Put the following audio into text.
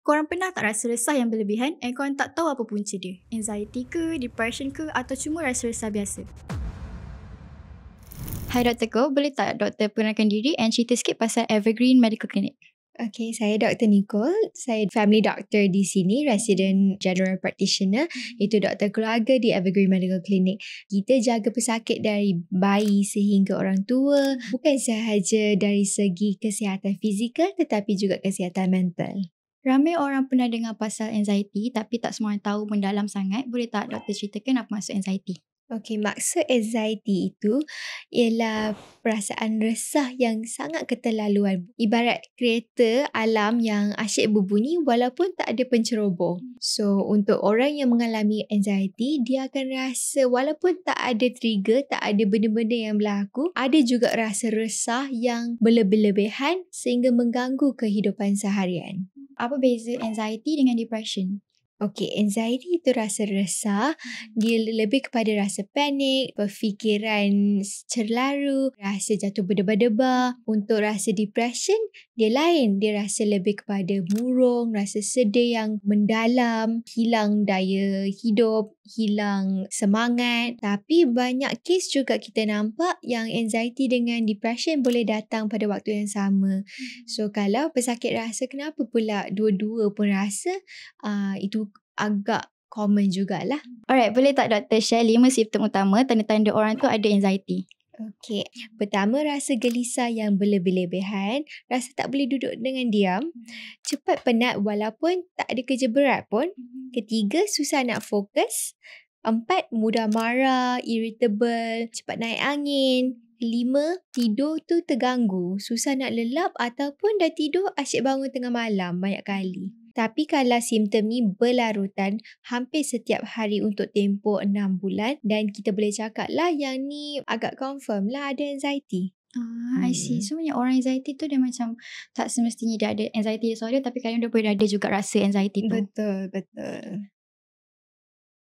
Korang pernah tak rasa resah yang berlebihan and korang tak tahu apa punca dia? Anxiety ke, depression ke atau cuma rasa resah biasa? Hai Dr. Go, boleh tak doktor perkenalkan diri and cerita sikit pasal Evergreen Medical Clinic? Okay, saya Dr. Nicole. Saya family doctor di sini, resident general practitioner, iaitu doktor keluarga di Evergreen Medical Clinic. Kita jaga pesakit dari bayi sehingga orang tua, bukan sahaja dari segi kesihatan fizikal tetapi juga kesihatan mental. Ramai orang pernah dengar pasal anxiety tapi tak semua orang tahu mendalam sangat. Boleh tak doktor ceritakan apa maksud anxiety? Okey, maksud anxiety itu ialah perasaan resah yang sangat keterlaluan. Ibarat kereta alam yang asyik berbunyi walaupun tak ada penceroboh. So, untuk orang yang mengalami anxiety, dia akan rasa walaupun tak ada trigger, tak ada benda-benda yang berlaku, ada juga rasa resah yang berlebih-lebihan sehingga mengganggu kehidupan seharian. Apa beza anxiety dengan depression? Okey, anxiety itu rasa resah. Dia lebih kepada rasa panik, berfikiran terlalu, rasa jatuh berdebar-debar. Untuk rasa depression, dia lain. Dia rasa lebih kepada murung, rasa sedih yang mendalam, hilang daya hidup, hilang semangat. Tapi banyak kes juga kita nampak yang anxiety dengan depression boleh datang pada waktu yang sama. So, kalau pesakit rasa kenapa pula dua-dua pun rasa, itu agak common jugalah. Alright, boleh tak doktor share 5 simptom utama tanda-tanda orang tu ada anxiety? Okey, pertama rasa gelisah yang berlebih-lebihan, rasa tak boleh duduk dengan diam, cepat penat walaupun tak ada kerja berat pun. Ketiga, susah nak fokus. 4, mudah marah, irritable, cepat naik angin. 5, tidur tu terganggu, susah nak lelap ataupun dah tidur asyik bangun tengah malam banyak kali. Tapi kalau simptom ni berlarutan hampir setiap hari untuk tempoh 6 bulan dan kita boleh cakap lah yang ni agak confirm lah ada anxiety. I see. So banyak orang anxiety tu dia macam tak semestinya dia ada anxiety disorder tapi kadang dia boleh ada juga rasa anxiety tu. Betul.